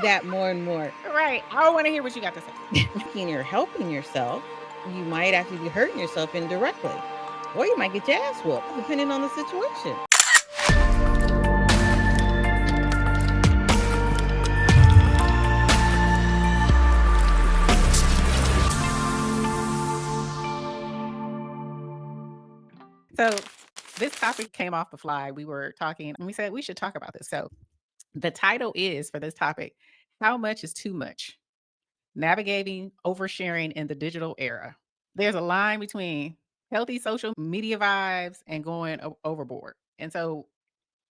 that more and more. Right. I don't want to hear what you got to say. And you're helping yourself, you might actually be hurting yourself indirectly. Or you might get your ass whooped, depending on the situation. So this topic came off the fly. We were talking and we said we should talk about this. So the title is for this topic, How Much is Too Much? Navigating Oversharing in the Digital Era. There's a line between healthy social media vibes and going overboard. And so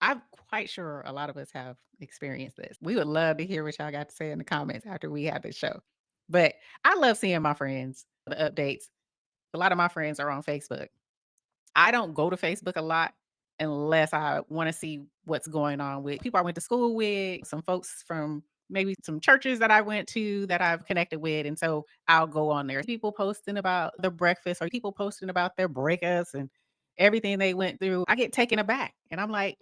I'm quite sure a lot of us have experienced this. We would love to hear what y'all got to say in the comments after we have this show. But I love seeing my friends, the updates. A lot of my friends are on Facebook. I don't go to Facebook a lot unless I want to see what's going on with people I went to school with, some folks from maybe some churches that I went to that I've connected with. And so I'll go on there. People posting about their breakfast or people posting about their breakups and everything they went through. I get taken aback and I'm like,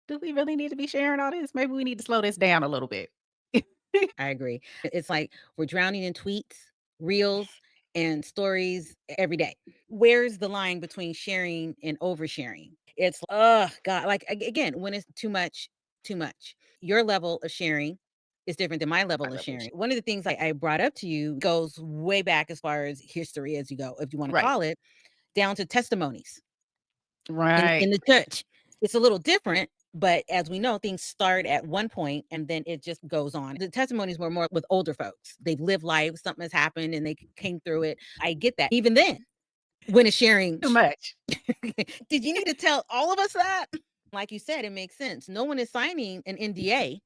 do we really need to be sharing all this? Maybe we need to slow this down a little bit. I agree. It's like we're drowning in tweets, reels, and stories every day. Where's the line between sharing and oversharing? It's, oh, God. Like, again, when it's too much, too much. Your level of sharing is different than my I level of love this sharing. shit. One of the things I brought up to you goes way back as far as history as you go, if you want to Right. call it, down to testimonies in Right. the church. It's a little different, but as we know, things start at one point and then it just goes on. The testimonies were more with older folks. They've lived life, something has happened and they came through it. I get that. Even then, when it's sharing, Too much. did you need to tell all of us that? Like you said, it makes sense. No one is signing an NDA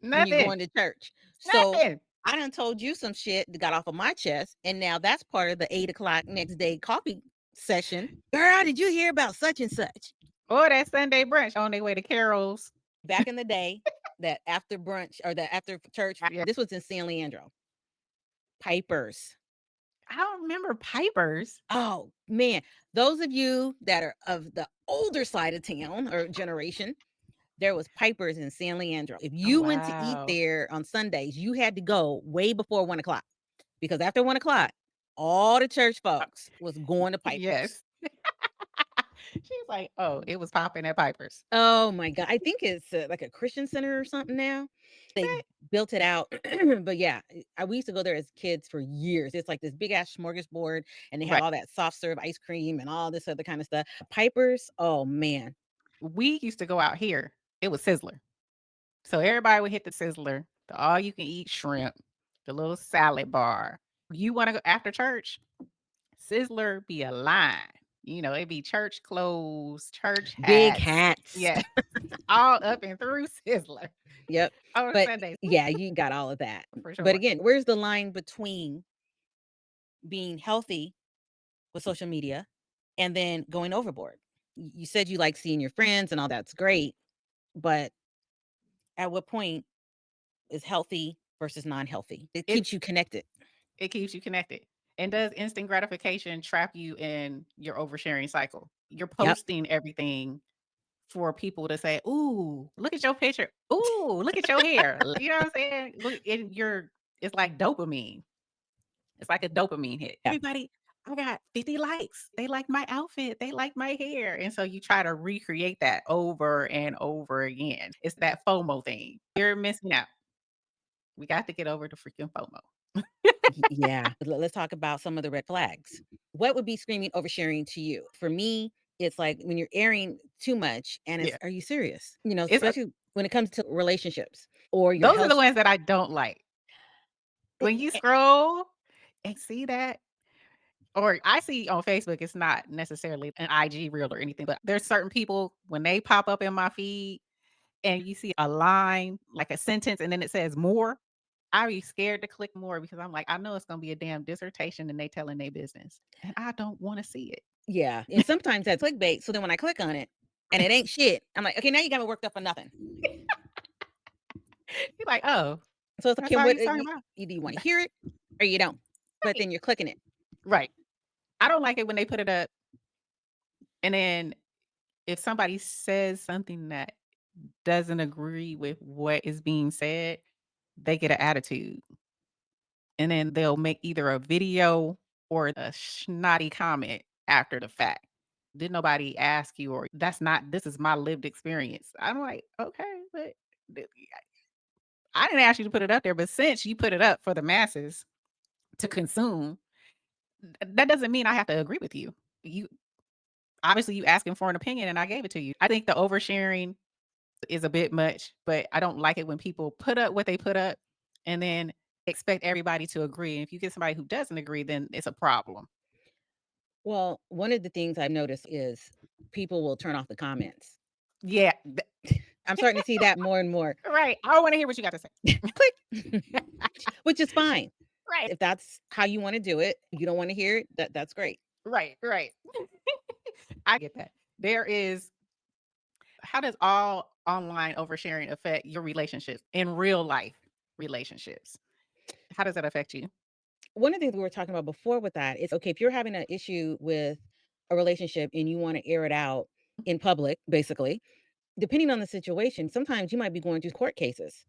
when you're Nothing. going to church. So Nothing. I done told you some shit that got off of my chest. And now that's part of the 8 o'clock next day coffee session. Girl, did you hear about such and such? Or that Sunday brunch on their way to Carol's. Back in the day, that after brunch or the after church, Yeah. this was in San Leandro. Pipers. I don't remember Pipers. Oh man, those of you that are of the older side of town or generation, there was Pipers in San Leandro. If Oh, you went to eat wow. there on Sundays, you had to go way before 1 o'clock because after 1 o'clock, all the church folks was going to Pipers. Yes. She's like, "Oh, it was popping at Piper's." Oh my God. I think it's like a Christian center or something now. Is They it? built it out. But yeah, we used to go there as kids for years. It's like this big ass smorgasbord and they have Right. all that soft serve ice cream and all this other kind of stuff. Pipers, oh man. We used to go out here. It was Sizzler. So everybody would hit the Sizzler, the all you can eat shrimp, the little salad bar. You wanna go after church, Sizzler be a line. It'd be church clothes, church Big hats. hats. Yeah, all up and through Sizzler Yep. on But Sundays, yeah, you got all of that. for But sure. again, where's the line between being healthy with social media and then going overboard? You said you like seeing your friends and all that's great, but at what point is healthy versus non-healthy? It It keeps you connected. it keeps you connected. And does instant gratification trap you in your oversharing cycle? You're Yep. posting everything for people to say, "Ooh, look at your picture. Ooh, look at your hair." You know what I'm saying? Look, it's like dopamine. It's like a dopamine hit. Yeah. Everybody, I got 50 likes. They like my outfit. They like my hair. And so you try to recreate that over and over again. It's that FOMO thing. You're missing out. We got to get over the freaking FOMO. Yeah. Let's talk about some of the red flags. What would be screaming oversharing to you? For me, it's like when you're airing too much and it's, Yeah. are you serious? It's Especially when it comes to relationships or your those are the health. ones that I don't like. When you scroll and see that, or I see on Facebook, it's not necessarily an IG reel or anything, but there's certain people when they pop up in my feed and you see a line, like a sentence, and then it says more, I be scared to click more because I'm like, I know it's gonna be a damn dissertation and they telling their business. And I don't want to see it. Yeah. And sometimes that's clickbait. So then when I click on it and it ain't shit, I'm like, okay, now you got me worked up for nothing. You're like, oh, So it's like, that's okay, all what you talking about. either you want to hear it or you don't. But Right. then you're clicking it. Right. I don't like it when they put it up and then if somebody says something that doesn't agree with what is being said, they get an attitude, and then they'll make either a video or a snotty comment after the fact. Did nobody ask you, or that's not, this is my lived experience. I'm like, okay, but th- I didn't ask you to put it up there, but since you put it up for the masses to consume, that doesn't mean I have to agree with you. You obviously you asking for an opinion and I gave it to you. I think the oversharing is a bit much, but I don't like it when people put up what they put up and then expect everybody to agree. And if you get somebody who doesn't agree, then it's a problem. Well, one of the things I've noticed is people will turn off the comments. Yeah. I'm starting to see that more and more. Right. I don't want to hear what you got to say. Click, which is fine. Right. If that's how you wanna do it, you don't wanna hear it, that's great. Right. Right. I get that. There is, how does all online oversharing affect your relationships in real life relationships? How does that affect you? One of the things we were talking about before with that is, okay, if you're having an issue with a relationship and you wanna air it out in public, basically, depending on the situation, sometimes you might be going through court cases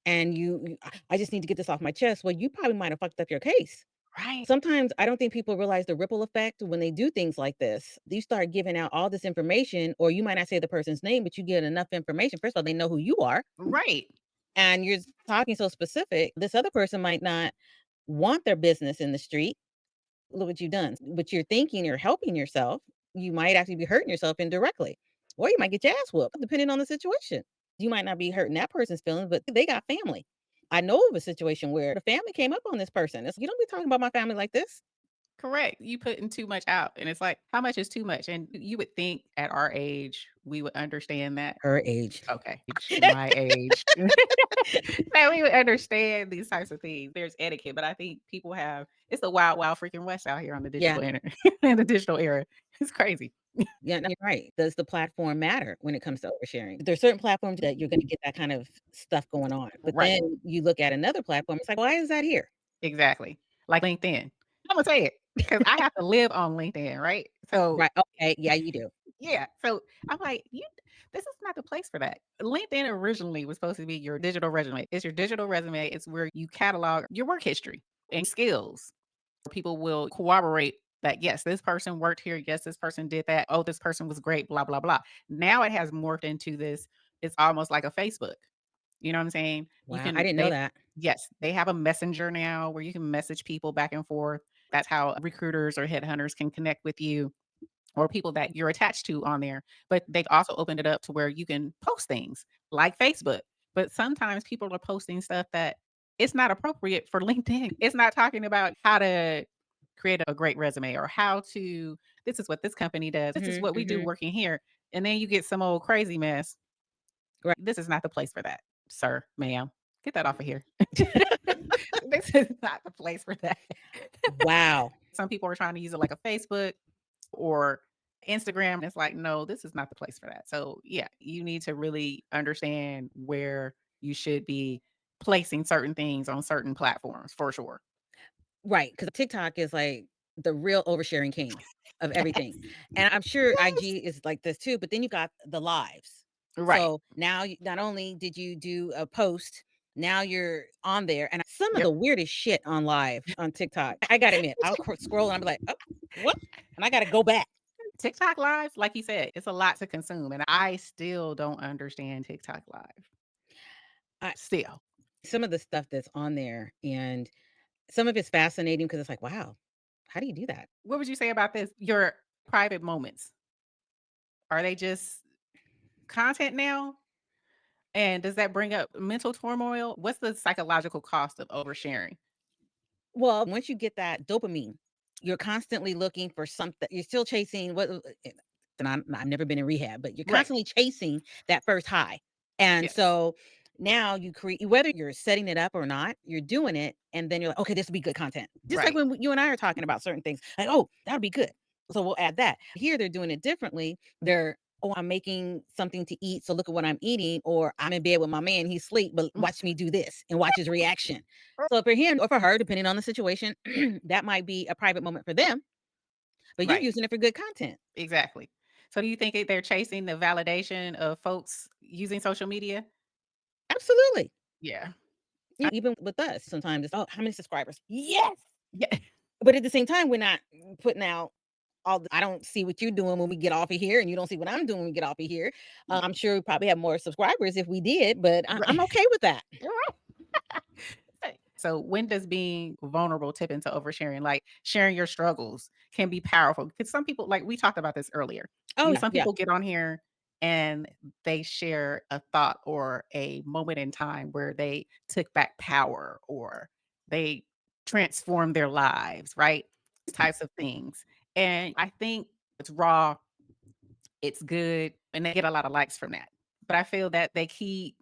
and I just need to get this off my chest. Well, you probably might have fucked up your case. Right. Sometimes I don't think people realize the ripple effect when they do things like this. You start giving out all this information, or you might not say the person's name, but you get enough information. First of all, they know who you are, Right. and you're talking so specific. This other person might not want their business in the street. Look what you've done. But you're thinking you're helping yourself. You might actually be hurting yourself indirectly, or you might get your ass whooped, depending on the situation. You might not be hurting that person's feelings, but they got family. I know of a situation where the family came up on this person. You don't be talking about my family like this. Correct. You putting too much out. And it's like, how much is too much? And you would think at our age, we would understand that. Her age. Okay. My age. That we would understand these types of things. There's etiquette, but I think people have, it's the wild, wild freaking west out here on the Yeah. digital internet in the digital era. It's crazy. Yeah, no, you're right. Does the platform matter when it comes to oversharing? There's certain platforms that you're gonna get that kind of stuff going on, but Right. then you look at another platform, it's like, "Why is that here?" Exactly. Like LinkedIn. I'm gonna say it because I have to live on LinkedIn, right? So Right, okay, yeah, you do. yeah. So I'm like, you, this is not the place for that. LinkedIn originally was supposed to be your digital resume. It's your digital resume. It's where you catalog your work history and skills. People will corroborate that, yes, this person worked here. Yes, this person did that. Oh, this person was great, blah, blah, blah. Now it has morphed into this. It's almost like a Facebook. You know what I'm saying? You Wow, I can, didn't know they, that. yes, they have a messenger now where you can message people back and forth. That's how recruiters or headhunters can connect with you or people that you're attached to on there. But they've also opened it up to where you can post things like Facebook. But sometimes people are posting stuff that it's not appropriate for LinkedIn. It's not talking about how to create a great resume or how to, this is what this company does. This is Mhm, what we do mhm. working here. And then you get some old crazy mess. Right. This is not the place for that, sir, ma'am. Get that off of here. This is not the place for that. Wow. Some people are trying to use it like a Facebook or Instagram. It's like, no, this is not the place for that. So, yeah, you need to really understand where you should be placing certain things on certain platforms for sure. Right, because TikTok is like the real oversharing king of everything, Yes. and I'm sure Yes. IG is like this too, but then you got the lives. Right. So now you not only did you do a post, now you're on there, and some of Yep. the weirdest shit on live on TikTok. I gotta admit, I'll scroll and I'll be like, "Oh, what?" And I gotta go back. TikTok lives, like you said, it's a lot to consume. And I still don't understand TikTok live. I Still. Some of the stuff that's on there, and some of it's fascinating because it's like, "Wow, how do you do that?" What would you say about this? Your private moments. Are they just content now? And does that bring up mental turmoil? What's the psychological cost of oversharing? Well, once you get that dopamine, you're constantly looking for something. You're still chasing and I've never been in rehab, but you're Right. constantly chasing that first high. And Yes. so now you create, whether you're setting it up or not, you're doing it. And then you're like, okay, this will be good content. Just like Right. when you and I are talking about certain things, like, oh, that'll be good. So we'll add that. Here they're doing it differently. They're, oh, I'm making something to eat. So look at what I'm eating. Or I'm in bed with my man, he's asleep, but watch me do this and watch his reaction. So for him or for her, depending on the situation, that might be a private moment for them, but you're Right. using it for good content. Exactly. So do you think they're chasing the validation of folks using social media? Absolutely. Yeah. Yeah, even with us, sometimes it's, "Oh, how many subscribers?" Yes! Yeah. But at the same time, we're not putting out all the I don't see what you're doing when we get off of here, and you don't see what I'm doing when we get off of here. I'm sure we probably have more subscribers if we did, but I'm Right. okay with that. You're right. So when does being vulnerable tip into oversharing? Like sharing your struggles can be powerful because some people, like we talked about this earlier. Oh, Some yeah. people get on here and they share a thought or a moment in time where they took back power or they transformed their lives, right? These types of things. And I think it's raw, it's good, and they get a lot of likes from that. But I feel that they keep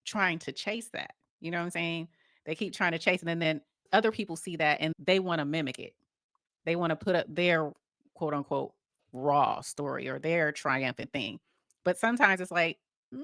trying to chase that. You know what I'm saying? They keep trying to chase it, and then other people see that and they wanna mimic it. They wanna put up their quote unquote "raw" story or their triumphant thing. But sometimes it's like, mm,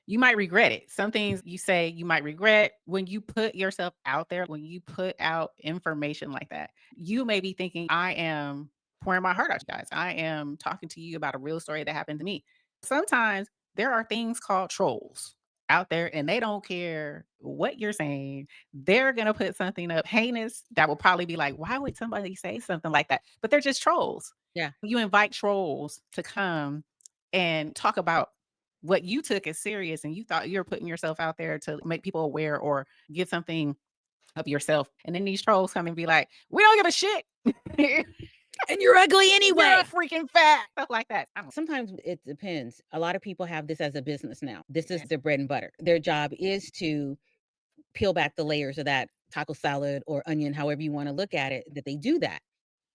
you might regret it. Some things you say you might regret when you put yourself out there, when you put out information like that. You may be thinking, I am pouring my heart out, you guys. I am talking to you about a real story that happened to me. Sometimes there are things called trolls out there and they don't care what you're saying. They're going to put something up heinous that will probably be like, why would somebody say something like that? But they're just trolls. Yeah. You invite trolls to come and talk about what you took as serious and you thought you were putting yourself out there to make people aware or give something of yourself. And then these trolls come and be like, we don't give a shit. And you're ugly You're anyway. freaking fat. Stuff like that. I don't Sometimes it depends. A lot of people have this as a business now. This is understand. their bread and butter. Their job is to peel back the layers of that taco salad or onion, however you wanna look at it, that they do that.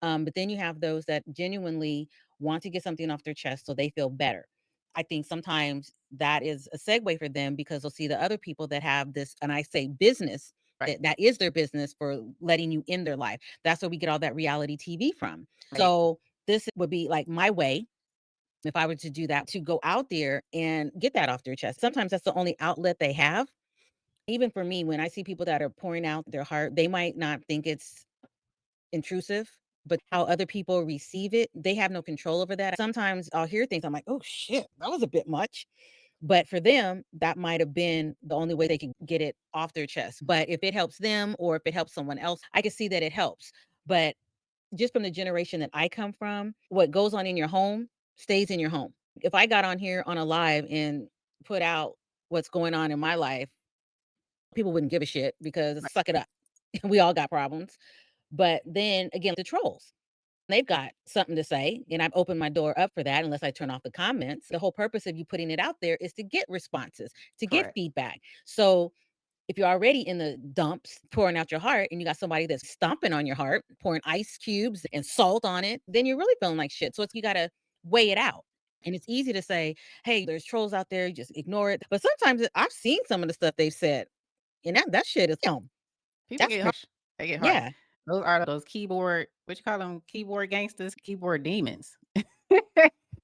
But then you have those that genuinely want to get something off their chest so they feel better. I think sometimes that is a segue for them because they'll see the other people that have this, and I say business, Right. that is their business for letting you in their life. That's where we get all that reality TV from. Right. So this would be like my way if I were to do that, to go out there and get that off their chest. Sometimes that's the only outlet they have. Even for me, when I see people that are pouring out their heart, they might not think it's intrusive, but how other people receive it, they have no control over that. Sometimes I'll hear things, I'm like, "Oh shit, that was a bit much." But for them, that might have been the only way they could get it off their chest. But if it helps them or if it helps someone else, I can see that it helps. But just from the generation that I come from, what goes on in your home stays in your home. If I got on here on a live and put out what's going on in my life, people wouldn't give a shit because Right. suck it up. We all got problems. But then again, the trolls, they've got something to say, and I've opened my door up for that unless I turn off the comments. The whole purpose of you putting it out there is to get responses, to get Correct. feedback. So if you're already in the dumps pouring out your heart and you got somebody that's stomping on your heart, pouring ice cubes and salt on it, then you're really feeling like shit. So it's, you got to weigh it out. And it's easy to say, hey, there's trolls out there, just ignore it. But sometimes I've seen some of the stuff they've said, and that shit is film. People That's get crazy. harsh. They get harsh. Yeah. Those are those keyboard, what you call them? Keyboard gangsters, keyboard demons.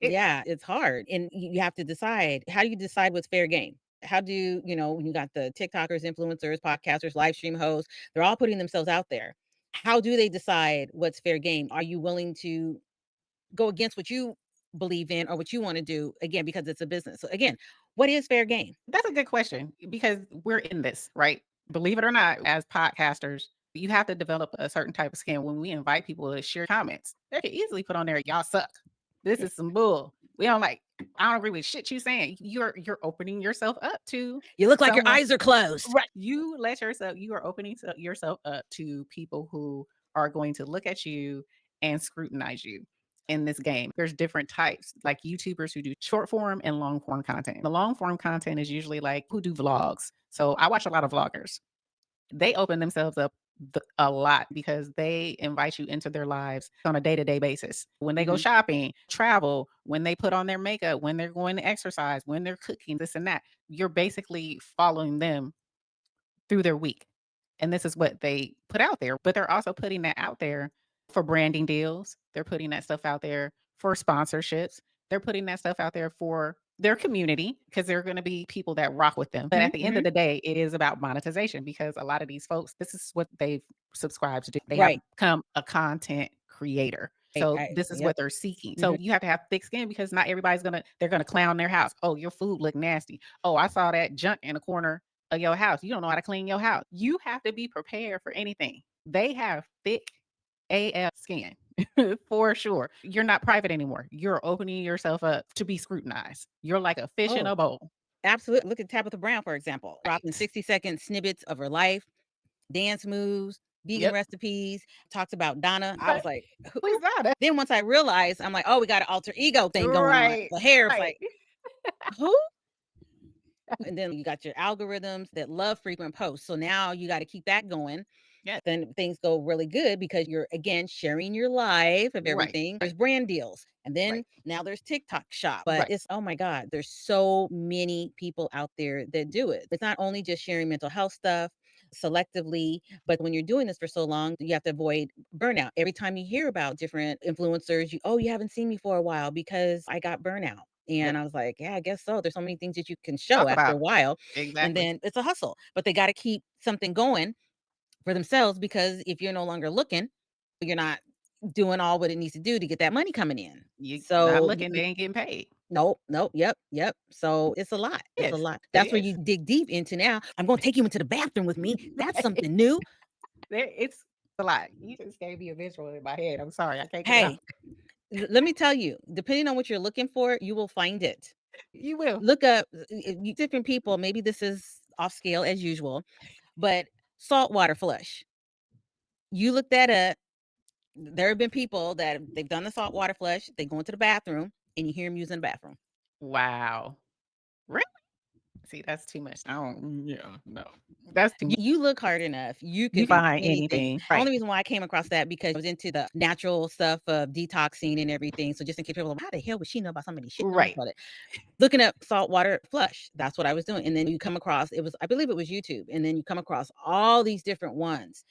Yeah, it's hard, and you have to decide, how do you decide what's fair game? How do when you got the TikTokers, influencers, podcasters, live stream hosts, they're all putting themselves out there. How do they decide what's fair game? Are you willing to go against what you believe in or what you wanna do, again, because it's a business? So, again, what is fair game? That's a good question because we're in this, right? Believe it or not, as podcasters, you have to develop a certain type of skin. When we invite people to share comments, they can easily put on there, y'all suck. This is some bull. We don't like, I don't agree with shit you saying. You're opening yourself up to You look like your someone. eyes are closed. Right. You are opening yourself up to people who are going to look at you and scrutinize you in this game. There's different types, like YouTubers who do short form and long form content. The long form content is usually like who do vlogs. So I watch a lot of vloggers. They open themselves up a lot because they invite you into their lives on a day-to-day basis. When they go Mhm. shopping, travel, when they put on their makeup, when they're going to exercise, when they're cooking, this and that. You're basically following them through their week. And this is what they put out there, but they're also putting that out there for branding deals. They're putting that stuff out there for sponsorships. They're putting that stuff out there for their community because there are going to be people that rock with them. But Mhm, at the end of mhm. the day, it is about monetization because a lot of these folks, this is what they've subscribed to do. They have Right. become a content creator. So this is Yep. what they're seeking. So Mhm. you have to have thick skin because not everybody's they're gonna clown their house. Oh, your food look nasty. Oh, I saw that junk in the corner of your house. You don't know how to clean your house. You have to be prepared for anything. They have thick AF skin for sure. You're not private anymore. You're opening yourself up to be scrutinized. You're like a fish in Oh, a bowl. absolutely. Look at Tabitha Brown, for example, dropping Right. 60-second snippets of her life, dance moves, vegan Yep. recipes, talks about Donna. I was Right. like, who? Who's that? Then once I realized, I'm like, oh, we got an alter ego thing going on. Right. The hair, it's Right. like, who? And then you got your algorithms that love frequent posts. So now you got to keep that going. Yeah. Then things go really good because you're again sharing your life of Right. everything. There's brand deals. And Right. then now there's TikTok shop. But Right. it's oh my God, there's so many people out there that do it. It's not only just sharing mental health stuff selectively, but when you're doing this for so long, you have to avoid burnout. Every time you hear about different influencers, you haven't seen me for a while because I got burnout. Yep. And I was like, yeah, I guess so. There's so many things that you can show Talk after a about. while. And Exactly. then it's a hustle, but they got to keep something going for themselves because if you're no longer looking, you're not doing all what it needs to do to get that money coming in. You not So looking, they ain't getting paid. nope, nope, yep. So it's a lot. It's a Yes, lot. it That's where is. you dig deep into now. I'm going to take you into the bathroom with me. That's Right. something new. It's a lot. You just gave me a visual in my head. I'm sorry, I can't get it out. Hey, let me tell you, depending on what you're looking for, you will find it. You will. Look up different people. Maybe this is off scale as usual, but saltwater flush. You look that up. There have been people that they've done the saltwater flush. They go into the bathroom and you hear them using the bathroom. Wow. Really? See, that's too much. I don't yeah, no. That's too much. You look hard enough, you You can find find anything. anything. Only Right. reason why I came across that because I was into the natural stuff of detoxing and everything. So just in case people are like, how the hell would she know about some of these shit? I'm Right. about it. Looking up saltwater flush. That's what I was doing. And then you come across I believe it was YouTube. And then you come across all these different ones.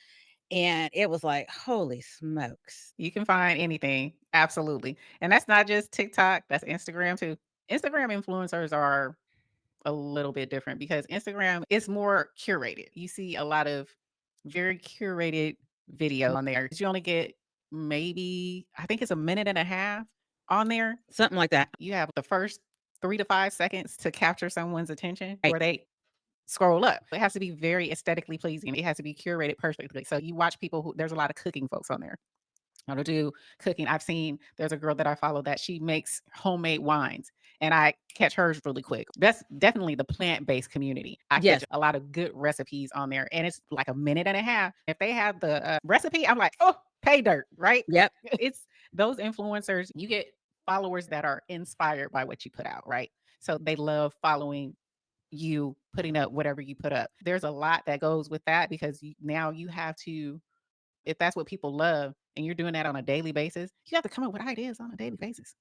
And it was like, holy smokes. You can find anything. Absolutely. And that's not just TikTok, that's Instagram too. Instagram influencers are a little bit different because Instagram is more curated. You see a lot of very curated video on there. You only get maybe, I think it's a minute and a half on there. Something like that. You have the first 3 to 5 seconds to capture someone's attention Right. where they scroll up. It has to be very aesthetically pleasing. It has to be curated perfectly. So you watch people who there's a lot of cooking folks on there how to do cooking. I've seen there's a girl that I follow that she makes homemade wines and I catch hers really quick. That's definitely the plant-based community. I catch Yes. a lot of good recipes on there and it's like a minute and a half. If they have the recipe, I'm like, oh, pay dirt, right? Yep. It's those influencers, you get followers that are inspired by what you put out, right? So they love following you putting up whatever you put up. There's a lot that goes with that because now you have to if that's what people love and you're doing that on a daily basis, you have to come up with ideas on a daily basis.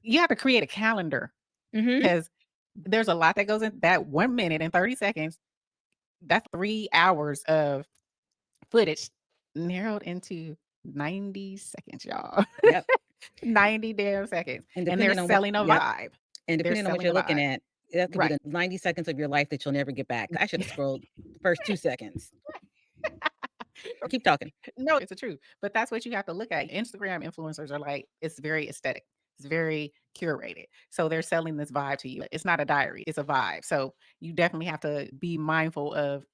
You have to create a calendar Hmm. because there's a lot that goes in that 1 minute and 30 seconds. That's 3 hours of footage narrowed into 90 seconds, y'all. Yep. 90 damn seconds. And And they're depending on what, selling a yep. vibe. And They're depending on what selling you're a looking vibe. at, that could be Right. the 90 seconds of your life that you'll never get back. I should have scrolled the first 2 seconds. Keep talking. No, it's the truth. But that's what you have to look at. Instagram influencers are like, it's very aesthetic. It's very curated. So they're selling this vibe to you. It's not a diary, it's a vibe. So you definitely have to be mindful of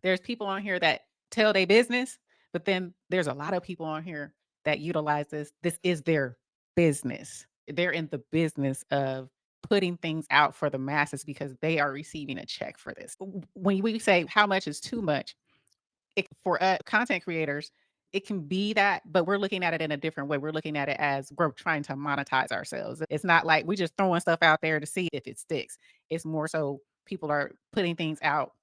there's people on here that tell their business, but then there's a lot of people on here that utilize this. This is their business. They're in the business of putting things out for the masses because they are receiving a check for this. When we say how much is too much, for content creators, it can be that, but we're looking at it in a different way. We're looking at it as we're trying to monetize ourselves. It's not like we just throwing stuff out there to see if it sticks. It's more so people are putting things out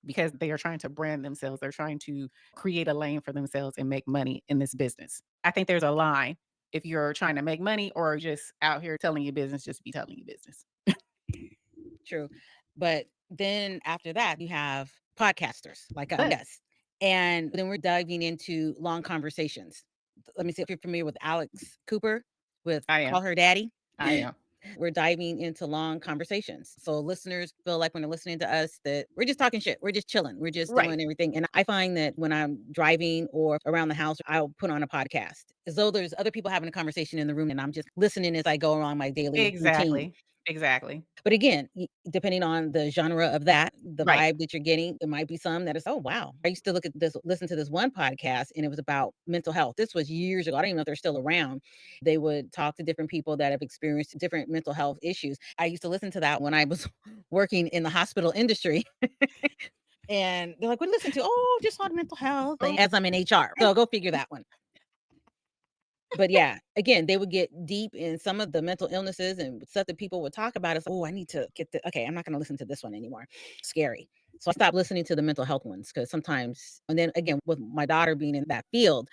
because they are trying to brand themselves. They're trying to create a lane for themselves and make money in this business. I think there's a line if you're trying to make money or just out here telling your business, just be telling your business. True. But then after that, you have podcasters like But us. And then we're diving into long conversations. Let me see if you're familiar with Alex Cooper with I Call am. Her Daddy. I am. We're diving into long conversations. So listeners feel like when they're listening to us that we're just talking shit. We're just chilling. We're just Right. doing everything. And I find that when I'm driving or around the house, I'll put on a podcast as though there's other people having a conversation in the room and I'm just listening as I go along my daily routine. Exactly. Exactly. But again, depending on the genre of that, the Right. vibe that you're getting, it might be some that is, oh wow. I used to listen to this one podcast, and it was about mental health. This was years ago. I don't even know if they're still around. They would talk to different people that have experienced different mental health issues. I used to listen to that when I was working in the hospital industry. And they're like, "What do you listen to?" "Oh, just on mental health." Oh, As I'm in HR. So go figure that one. But yeah, again, they would get deep in some of the mental illnesses and stuff that people would talk about. It's, oh, I need to get the okay, I'm not gonna listen to this one anymore. Scary. So I stopped listening to the mental health ones because sometimes, and then again, with my daughter being in that field,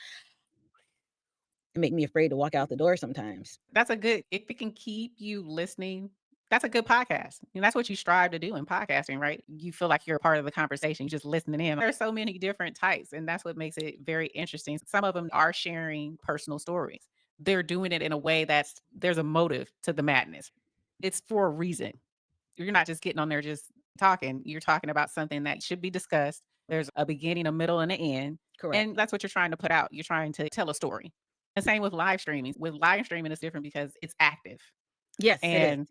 it make me afraid to walk out the door sometimes. that's a good if it can keep you listening, that's a good podcast. And that's what you strive to do in podcasting, right? You feel like you're a part of the conversation, you're just listening in. There's so many different types, and that's what makes it very interesting. Some of them are sharing personal stories. They're doing it in a way that's there's a motive to the madness. It's for a reason. You're not just getting on there just talking. You're talking about something that should be discussed. There's a beginning, a middle, and an end. Correct. And that's what you're trying to put out. You're trying to tell a story. And same with live streaming. With live streaming, it's different because it's active. Yes, it is.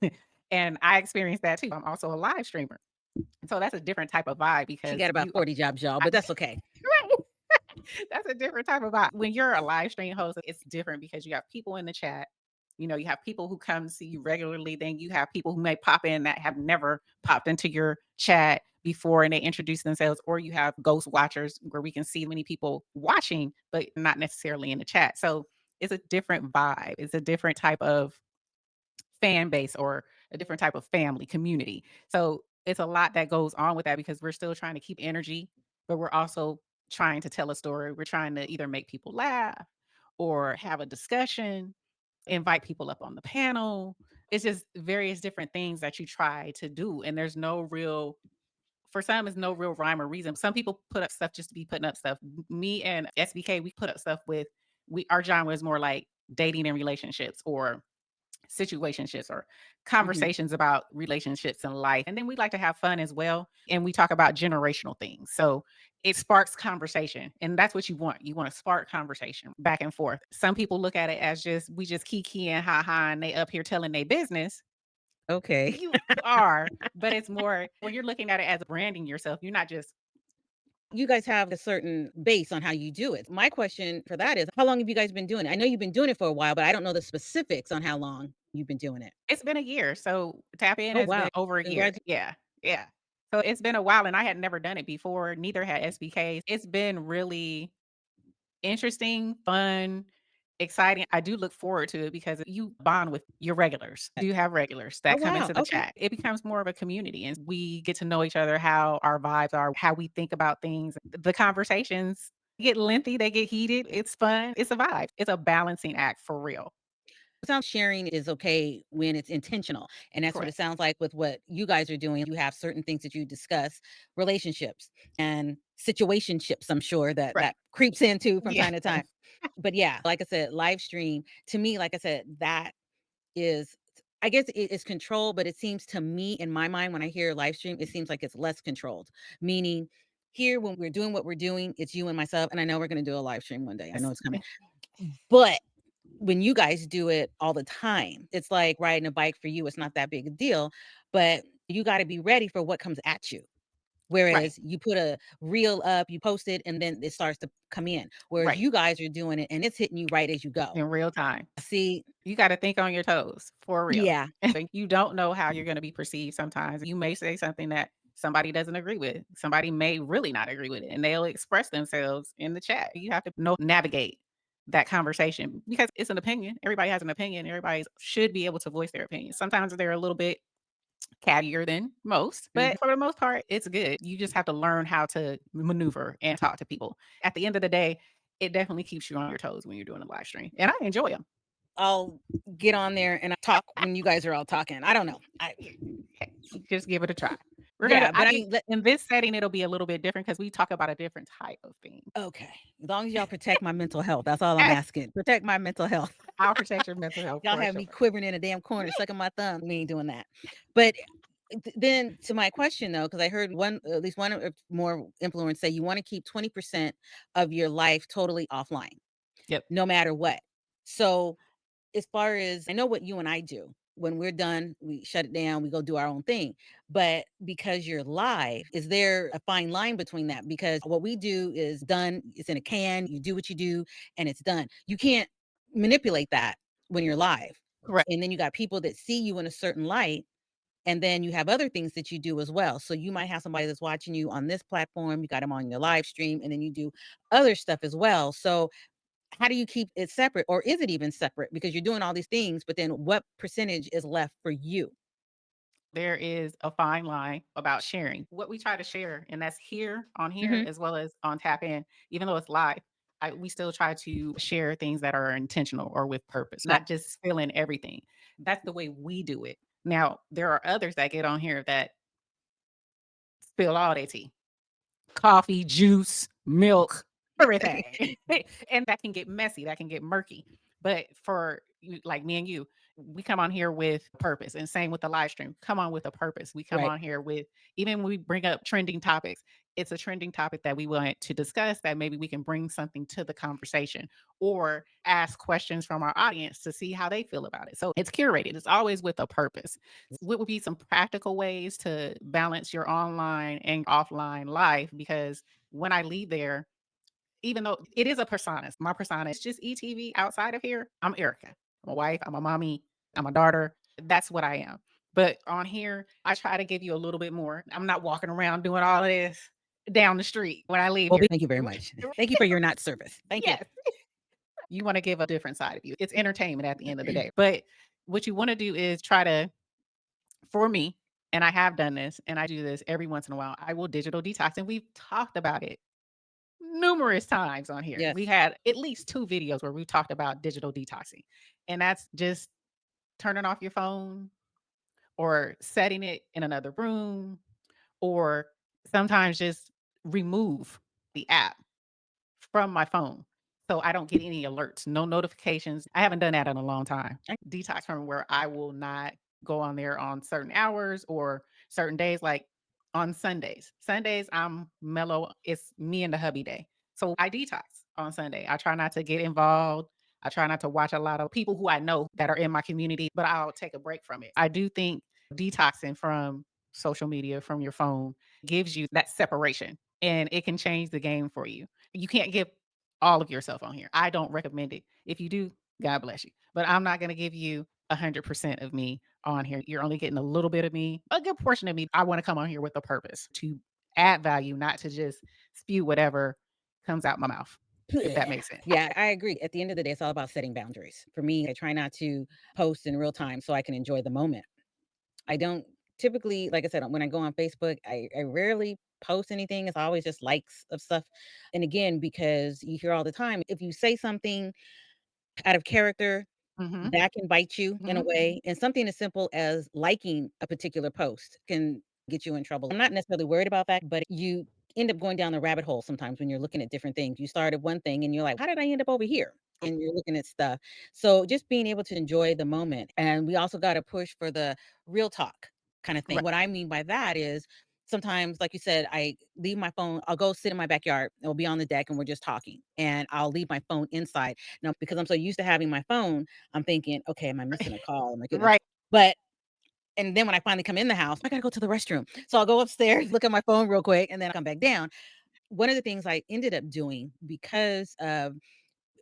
And and I experienced that too. I'm also a live streamer. So that's a different type of vibe She because got about you 40 jobs, y'all, I but that's okay. right. That's a different type of vibe. When you're a live stream host, it's different because you have people in the chat. You know, you have people who come see you regularly. Then you have people who may pop in that have never popped into your chat before and they introduce themselves, or you have ghost watchers where we can see many people watching, but not necessarily in the chat. So it's a different vibe. It's a different type of fan base or a different type of family community. So it's a lot that goes on with that because we're still trying to keep energy, but we're also trying to tell a story. We're trying to either make people laugh or have a discussion, invite people up on the panel. It's just various different things that you try to do. And there's no real, for some, it's no real rhyme or reason. Some people put up stuff just to be putting up stuff. Me and SBK, we put up stuff with, our genre is more like dating and relationships or situationships or Mhm. conversations about relationships and life. And then we like to have fun as well. And we talk about generational things. So it sparks conversation. And that's what you want. You want to spark conversation back and forth. Some people look at it as just we just kiki and ha ha and they up here telling their business. Okay. You are, but it's more when you're looking at it as branding yourself, you're not just You guys have a certain base on how you do it. My question for that is, how long have you guys been doing it? I know you've been doing it for a while, but I don't know the specifics on how long you've been doing it. it's been a year. So Tap In Oh, has wow. been over a year. Congratulations. Yeah. Yeah. So it's been a while and I had never done it before. Neither had SBK. It's been really interesting, fun, exciting. I do look forward to it because you bond with your regulars. You have regulars Oh, that come wow. into the Okay. chat. It becomes more of a community and we get to know each other, how our vibes are, how we think about things. The conversations get lengthy, they get heated. It's fun. It's a vibe. It's a balancing act for real. Sounds sharing is okay when it's intentional. And that's what it Correct. sounds like with what you guys are doing. You have certain things that you discuss, relationships and situationships, I'm sure that Right. that creeps into from Yeah. time to time. But yeah, like I said, live stream to me, like I said, that is I guess it's control, but it seems to me in my mind when I hear live stream, it seems like it's less controlled. Meaning here when we're doing what we're doing, it's you and myself. And I know we're gonna do a live stream one day. I know Yes. it's coming. But when you guys do it all the time, it's like riding a bike for you, it's not that big a deal, but you gotta be ready for what comes at you. Right. Whereas you put a reel up, you post it, and then it starts to come in. Whereas Right. you guys are doing it and it's hitting you right as you go. In real time. See, You gotta think on your toes, for real. yeah, And you don't know how you're gonna be perceived sometimes. You may say something that somebody doesn't agree with. Somebody may really not agree with it, and they'll express themselves in the chat. You have to know navigate that conversation because it's an opinion. Everybody has an opinion. Everybody should be able to voice their opinion. Sometimes they're a little bit cattier than most, mhm. but for the most part, it's good. You just have to learn how to maneuver and talk to people. At the end of the day, it definitely keeps you on your toes when you're doing a live stream, and I enjoy them. I'll get on there and I talk when you guys are all talking. I don't know. Hey, just give it a try. We're gonna Yeah, I but I think mean, in this setting, it'll be a little bit different because we talk about a different type of thing. okay. As long as y'all protect my mental health, that's all I'm asking. Protect my mental health. I'll protect your mental health Y'all for have sure. me quivering in a damn corner, sucking my thumb. We ain't doing that. But then to my question though, because I heard one, at least one or more influence say you want to keep 20% of your life totally offline, Yep. no matter what. So as far as I know what you and I do. When we're done, we shut it down, we go do our own thing. But because you're live, is there a fine line between that? Because what we do is done, it's in a can, you do what you do, and it's done. You can't manipulate that when you're live. Correct. And then you got people that see you in a certain light, and then you have other things that you do as well. So you might have somebody that's watching you on this platform, you got them on your live stream, and then you do other stuff as well. So how do you keep it separate, or is it even separate? Because you're doing all these things, but then what percentage is left for you? There is a fine line about sharing. What we try to share, and that's here on here Mhm. as well as on Tap In, even though it's live, we still try to share things that are intentional or with purpose, Yeah. not just spilling everything. That's the way we do it. Now, there are others that get on here that spill all their tea. Coffee, juice, milk, everything. And that can get messy, that can get murky. But for you, like me and you, we come on here with purpose, and same with the live stream. Come on with a purpose. We come Right. on here with, even when we bring up trending topics, it's a trending topic that we want to discuss, that maybe we can bring something to the conversation or ask questions from our audience to see how they feel about it. So it's curated. It's always with a purpose. What would be some practical ways to balance your online and offline life? Because when I leave there, even though it is a persona, my persona is just ETV. Outside of here, I'm Erica. I'm a wife, I'm a mommy, I'm a daughter. That's what I am. But on here, I try to give you a little bit more. I'm not walking around doing all of this down the street when I leave Well, here. thank you very much. Thank you for your not service. Thank you. Yes. You want to give a different side of you. It's entertainment at the end of the day. But what you want to do is try to, for me, and I have done this and I do this every once in a while, I will digital detox. And we've talked about it numerous times on here. We Yes. had at least 2 videos where we talked about digital detoxing. And that's just turning off your phone or setting it in another room, or sometimes just remove the app from my phone so I don't get any alerts, no notifications. I haven't done that in a long time. Detox from where I will not go on there on certain hours or certain days, like on Sundays. Sundays, I'm mellow. It's me and the hubby day. So I detox on Sunday. I try not to get involved. I try not to watch a lot of people who I know that are in my community, but I'll take a break from it. I do think detoxing from social media, from your phone, gives you that separation, and it can change the game for you. You can't give all of yourself on here. I don't recommend it. If you do, God bless you. But I'm not going to give you 100% of me on here. You're only getting a little bit of me, a good portion of me. I want to come on here with a purpose to add value, not to just spew whatever comes out my mouth, if that makes sense. Yeah, I agree. At the end of the day, it's all about setting boundaries. For me, I try not to post in real time so I can enjoy the moment. I don't typically, like I said, when I go on Facebook, I rarely post anything. It's always just likes of stuff. And again, because you hear all the time, if you say something out of character, Hmm. that can bite you in a Hmm. way, and something as simple as liking a particular post can get you in trouble. I'm not necessarily worried about that, but you end up going down the rabbit hole sometimes when you're looking at different things. You started one thing and you're like, "How did I end up over here?" And you're looking at stuff. So just being able to enjoy the moment. And we also gotta push for the real talk kind of thing. Right. What I mean by that is sometimes, like you said, I leave my phone, I'll go sit in my backyard, it'll be on the deck and we're just talking. And I'll leave my phone inside. Now, because I'm so used to having my phone, I'm thinking, "Okay, am I missing a call? Oh my goodness." Right. But and then when I finally come in the house, I gotta go to the restroom. So I'll go upstairs, look at my phone real quick, and then come back down. One of the things I ended up doing because of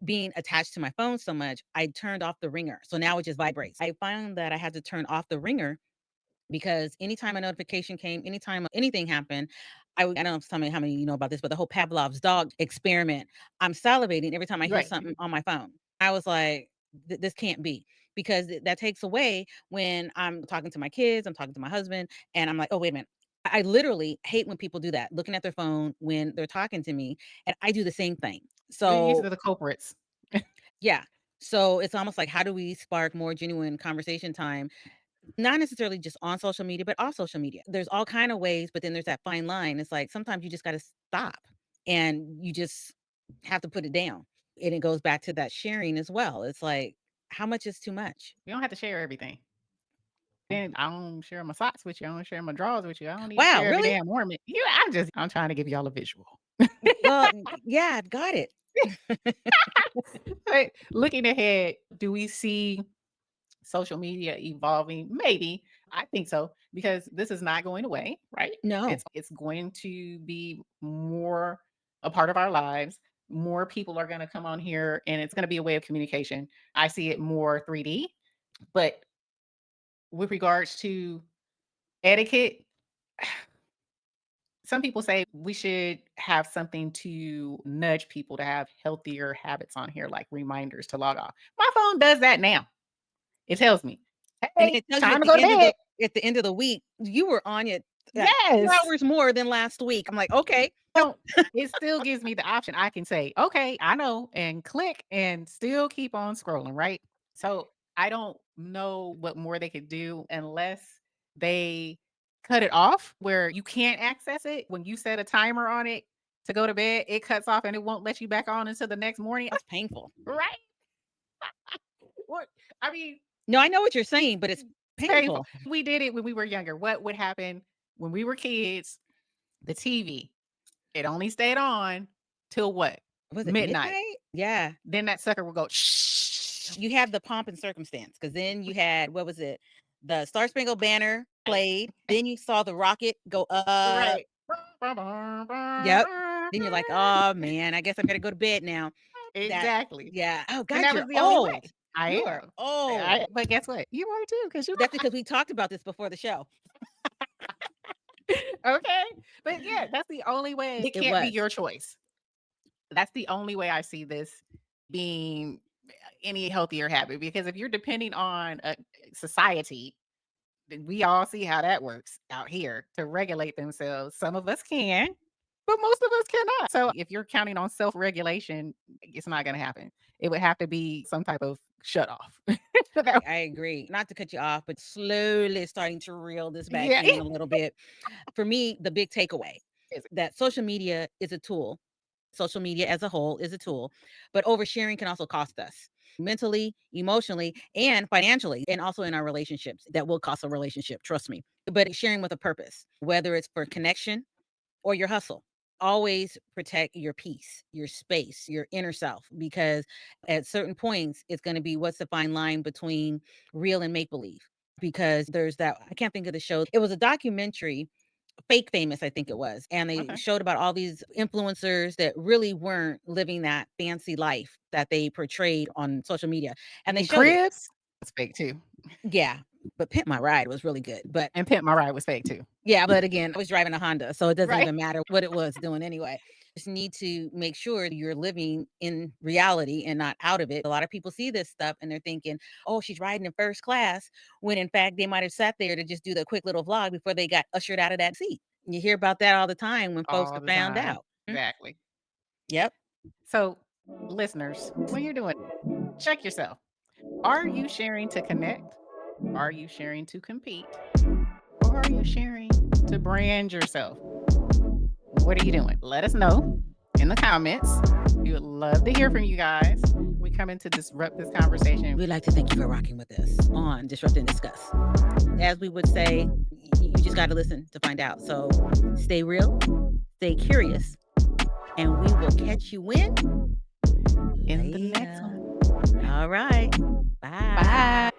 being attached to my phone so much, I turned off the ringer. So now it just vibrates. I found that I had to turn off the ringer because anytime a notification came, anytime anything happened, I don't know how many you know about this, but the whole Pavlov's dog experiment, I'm salivating every time I hear Right. something on my phone. I was like, This can't be," because that takes away when I'm talking to my kids, I'm talking to my husband, and I'm like, "Oh, wait a minute." I literally hate when people do that, looking at their phone when they're talking to me, and I do the same thing. These So are the culprits. yeah. So it's almost like, how do we spark more genuine conversation time, not necessarily just on social media, but off social media. There's all kind of ways, but then there's that fine line. It's like sometimes you just got to stop and you just have to put it down. And it goes back to that sharing as well. It's like, how much is too much? We don't have to share everything. And I don't share my socks with you. I don't share my drawers with you. I don't need to Wow, share every really? damn ornament. I'm trying to give y'all a visual. Well, yeah, I've got it. But looking ahead, do we see social media evolving? Maybe. I think so because this is not going away, right? No. It's going to be more a part of our lives. More people are going to come on here and it's going to be a way of communication. I see it more 3D, but with regards to etiquette, some people say we should have something to nudge people to have healthier habits on here, like reminders to log off. My phone does that now. It tells me, And "Hey, it tells you time to go to bed." at the end of the week, you were on it, 2 Yes. hours more than last week. I'm like, "Okay." Don't it still gives me the option. I can say, "Okay, I know," and click and still keep on scrolling, right? So, I don't know what more they could do unless they cut it off where you can't access it. When you set a timer on it to go to bed, it cuts off and it won't let you back on until the next morning. That's painful. Right? What I mean, No, I know what you're saying, but it's it's painful. painful. We did it when we were younger. What would happen when we were kids? The TV, it only stayed on till what? Was it Midnight. midnight? Yeah. Then that sucker will go, "Shh." You have the pomp and circumstance, because then you had what was it? The Star Spangled Banner Right. played, then you saw the rocket go up. Right. Yep. Then you're like, "Oh, man, I guess I better go to bed now." That Exactly. yeah. Oh And god, that you're was the only old. way. I You are am. old. But guess what? You are too, because you That's because we talked about this before the show. okay. But yeah, that's the only way. It It can't be was. your choice. That's the only way I see this being any healthier habit. Because if you're depending on society, then we all see how that works out here to regulate themselves. Some of us can, but most of us cannot. So if you're counting on self-regulation, it's not going to happen. It would have to be some type of shut off. I agree. Not to cut you off, but slowly starting to reel this back Yeah. in a little bit. For me, the big takeaway Is that social media is a tool. Social media as a whole is a tool, but oversharing can also cost us mentally, emotionally, and financially, and also in our relationships. That will cost a relationship, trust me. But sharing with a purpose, whether it's for connection or your hustle. Always protect your peace, your space, your inner self, because at certain points, it's going to be what's the fine line between real and make believe. Because there's that, I can't think of the show. It was a documentary, Fake Famous, I think it was. And they okay. showed about all these influencers that really weren't living that fancy life that they portrayed on social media. You And they mean showed it. Cribs? It's fake too. Yeah. But Pimp My Ride was really good. But And Pimp My Ride was fake too. yeah, but again, I was driving a Honda, so it doesn't Right. even matter what it was doing anyway. Just need to make sure you're living in reality and not out of it. A lot of people see this stuff and they're thinking, "Oh, she's riding in first class," when in fact they might have sat there to just do the quick little vlog before they got ushered out of that seat. You hear about that all the time when folks All are the found time. out. Exactly. Yep. So, listeners, when you're doing, check yourself. Are you sharing to connect? Are you sharing to compete? Or are you sharing to brand yourself? What are you doing? Let us know in the comments. We would love to hear from you guys. We come in to disrupt this conversation. We'd like to thank you for rocking with us on Disrupt and Discuss. As we would say, you just got to listen to find out. So stay real, stay curious, and we will catch you when In the next later. one. All right. Bye. Bye.